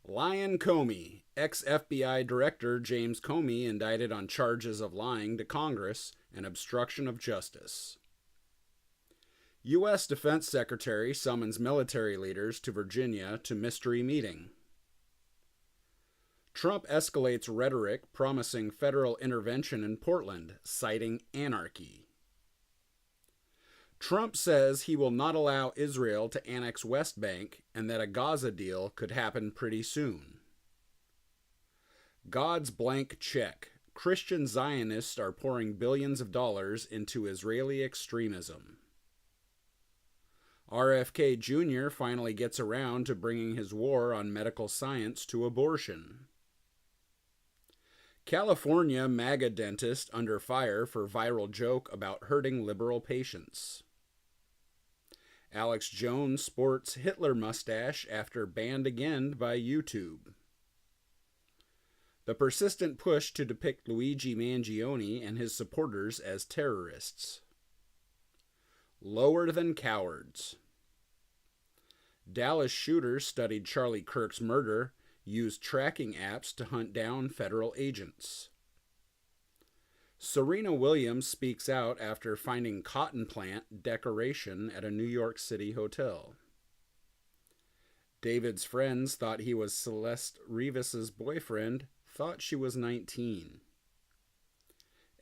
Lion Comey, ex-FBI Director James Comey indicted on charges of lying to Congress and obstruction of justice. U.S. Defense Secretary summons military leaders to Virginia to mystery meeting. Trump escalates rhetoric promising federal intervention in Portland, citing anarchy. Trump says he will not allow Israel to annex West Bank and that a Gaza deal could happen pretty soon. God's blank check. Christian Zionists are pouring billions of dollars into Israeli extremism. RFK Jr. finally gets around to bringing his war on medical science to abortion. California MAGA dentist under fire for viral joke about hurting liberal patients. Alex Jones sports Hitler mustache after banned again by YouTube. The persistent push to depict Luigi Mangione and his supporters as terrorists. Lower than cowards. Dallas shooters studied Charlie Kirk's murder, used tracking apps to hunt down federal agents. Serena Williams speaks out after finding cotton plant decoration at a New York City hotel. David's friends thought he was Celeste Rivas's boyfriend, thought she was 19.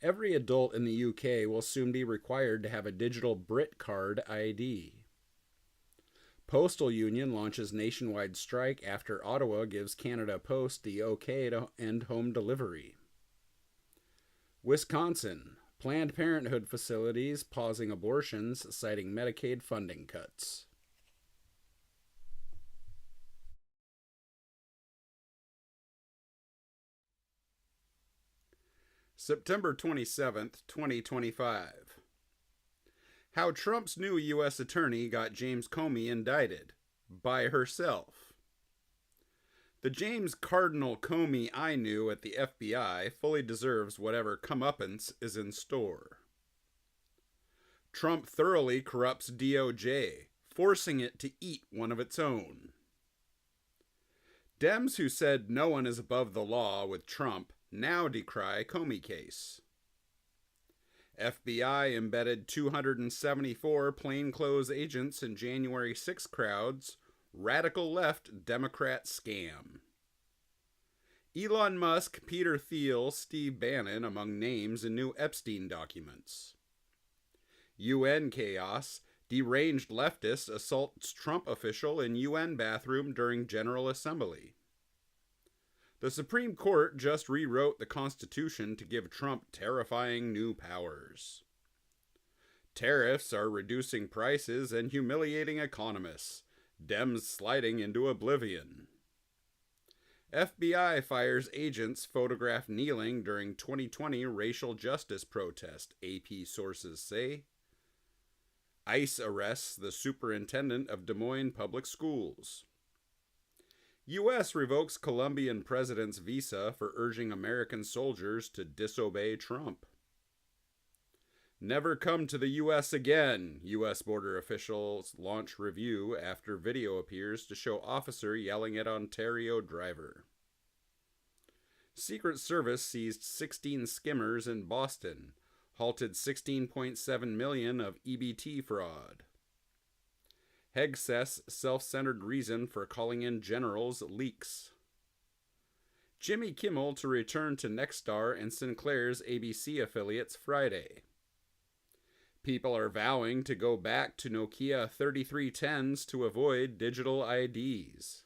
Every adult in the UK will soon be required to have a digital Brit card ID. Postal Union launches nationwide strike after Ottawa gives Canada Post the okay to end home delivery. Wisconsin, Planned Parenthood facilities pausing abortions, citing Medicaid funding cuts. September 27th, 2025. How Trump's new U.S. attorney got James Comey indicted. By herself. The James Cardinal Comey I knew at the FBI fully deserves whatever comeuppance is in store. Trump thoroughly corrupts DOJ, forcing it to eat one of its own. Dems who said no one is above the law with Trump now decry Comey case. FBI embedded 274 plainclothes agents in January 6 crowds, radical left Democrat scam. Elon Musk, Peter Thiel, Steve Bannon among names in new Epstein documents. UN chaos, deranged leftist assaults Trump official in UN bathroom during General Assembly. The Supreme Court just rewrote the Constitution to give Trump terrifying new powers. Tariffs are reducing prices and humiliating economists. Dems sliding into oblivion. FBI fires agents photographed kneeling during 2020 racial justice protest, AP sources say. ICE arrests the superintendent of Des Moines Public Schools. U.S. revokes Colombian president's visa for urging American soldiers to disobey Trump. Never come to the U.S. again, U.S. border officials launch review after video appears to show officer yelling at Ontario driver. Secret Service seized 16 skimmers in Boston, halted $16.7 million of EBT fraud. Hegseth's self-centered reason for calling in generals leaks. Jimmy Kimmel to return to Nexstar and Sinclair's ABC affiliates Friday. People are vowing to go back to Nokia 3310s to avoid digital IDs.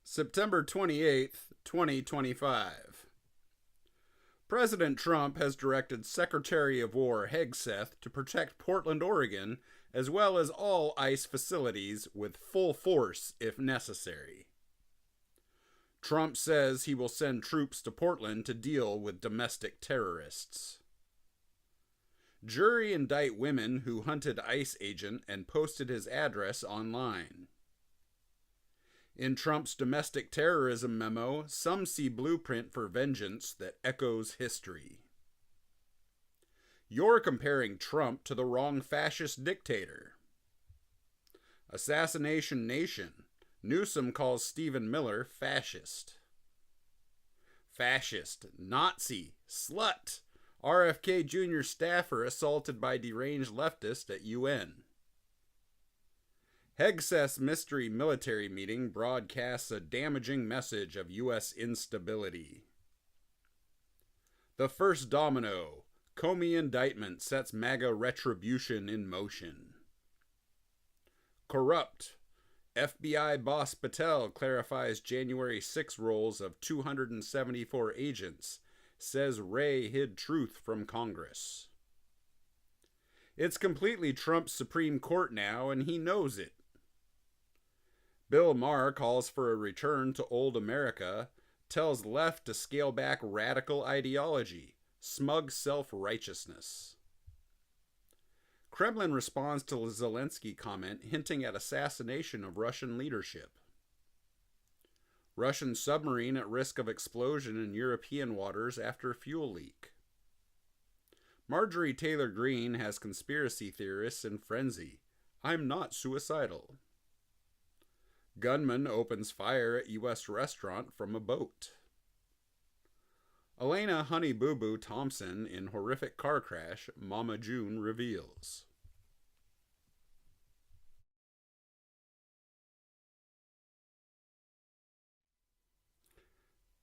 September 28th, 2025. President Trump has directed Secretary of War Hegseth to protect Portland, Oregon, as well as all ICE facilities with full force if necessary. Trump says he will send troops to Portland to deal with domestic terrorists. Jury indict women who hunted ICE agent and posted his address online. In Trump's domestic terrorism memo, some see blueprint for vengeance that echoes history. You're comparing Trump to the wrong fascist dictator. Assassination Nation. Newsom calls Stephen Miller fascist. Fascist, Nazi, slut. RFK Jr. staffer assaulted by deranged leftist at UN. Hegseth's mystery military meeting broadcasts a damaging message of U.S. instability. The first domino. Comey indictment sets MAGA retribution in motion. Corrupt. FBI boss Patel clarifies January 6 roles of 274 agents, says Wray hid truth from Congress. It's completely Trump's Supreme Court now, and he knows it. Bill Maher calls for a return to old America, tells left to scale back radical ideology, smug self-righteousness. Kremlin responds to Zelensky comment hinting at assassination of Russian leadership. Russian submarine at risk of explosion in European waters after fuel leak. Marjorie Taylor Greene has conspiracy theorists in frenzy. I'm not suicidal. Gunman opens fire at U.S. restaurant from a boat. Elena Honey Boo Boo Thompson in horrific car crash, Mama June reveals.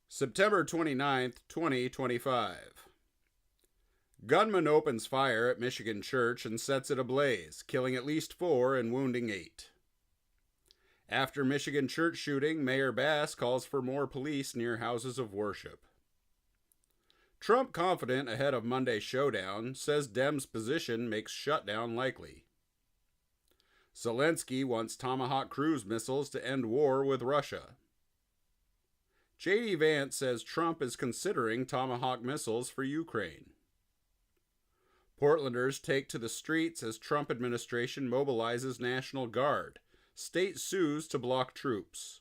September 29th, 2025. Gunman opens fire at Michigan church and sets it ablaze, killing at least 4 and wounding 8. After Michigan church shooting, Mayor Bass calls for more police near houses of worship. Trump confident ahead of Monday's showdown, says Dems' position makes shutdown likely. Zelensky wants Tomahawk cruise missiles to end war with Russia. J.D. Vance says Trump is considering Tomahawk missiles for Ukraine. Portlanders take to the streets as Trump administration mobilizes National Guard. State sues to block troops.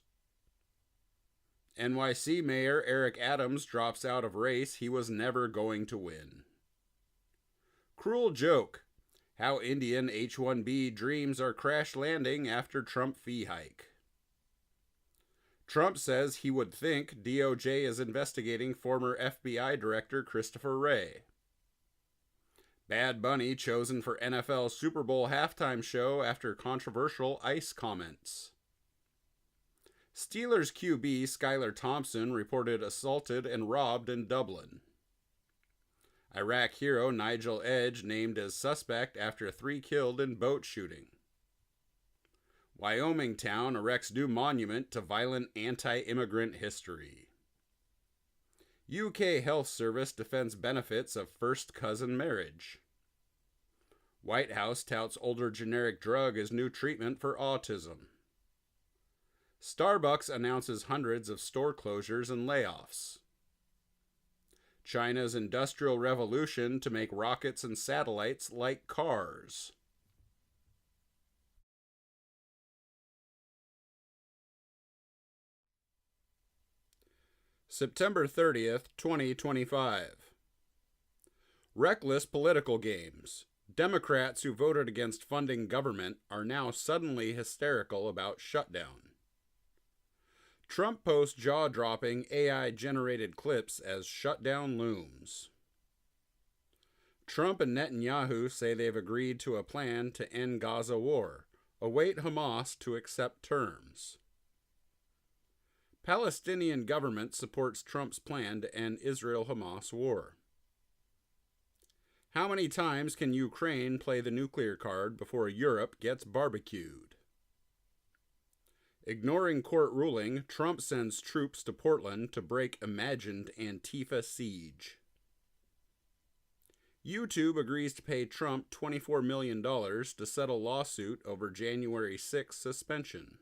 NYC Mayor Eric Adams drops out of race he was never going to win. Cruel joke. How Indian H-1B dreams are crash landing after Trump fee hike. Trump says he would think DOJ is investigating former FBI Director Christopher Wray. Bad Bunny chosen for NFL Super Bowl halftime show after controversial ICE comments. Steelers QB Skylar Thompson reported assaulted and robbed in Dublin. Iraq hero Nigel Edge named as suspect after 3 killed in boat shooting. Wyoming town erects new monument to violent anti-immigrant history. UK Health Service defends benefits of first cousin marriage. White House touts older generic drug as new treatment for autism. Starbucks announces hundreds of store closures and layoffs. China's industrial revolution to make rockets and satellites like cars. September 30th, 2025. Reckless political games. Democrats who voted against funding government are now suddenly hysterical about shutdown. Trump posts jaw-dropping AI-generated clips as shutdown looms. Trump and Netanyahu say they've agreed to a plan to end Gaza war. Await Hamas to accept terms. Palestinian government supports Trump's plan to end Israel-Hamas war. How many times can Ukraine play the nuclear card before Europe gets barbecued? Ignoring court ruling, Trump sends troops to Portland to break imagined Antifa siege. YouTube agrees to pay Trump $24 million to settle lawsuit over January 6 suspension.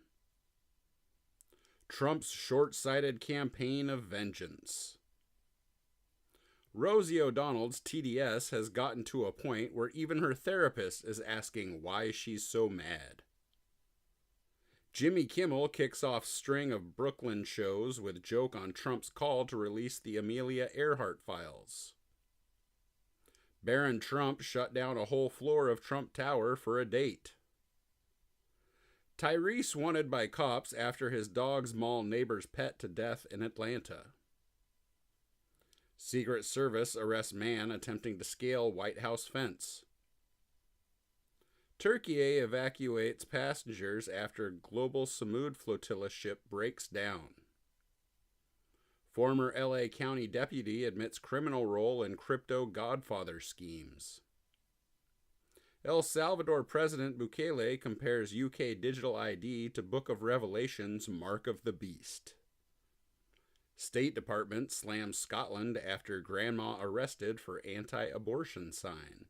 Trump's short-sighted campaign of vengeance. Rosie O'Donnell's TDS has gotten to a point where even her therapist is asking why she's so mad. Jimmy Kimmel kicks off string of Brooklyn shows with joke on Trump's call to release the Amelia Earhart files. Barron Trump shut down a whole floor of Trump Tower for a date. Tyrese wanted by cops after his dogs maul neighbor's pet to death in Atlanta. Secret Service arrests man attempting to scale White House fence. Turkey evacuates passengers after global Samud flotilla ship breaks down. Former LA County deputy admits criminal role in crypto Godfather schemes. El Salvador President Bukele compares UK digital ID to Book of Revelation's Mark of the Beast. State Department slams Scotland after grandma arrested for anti-abortion sign.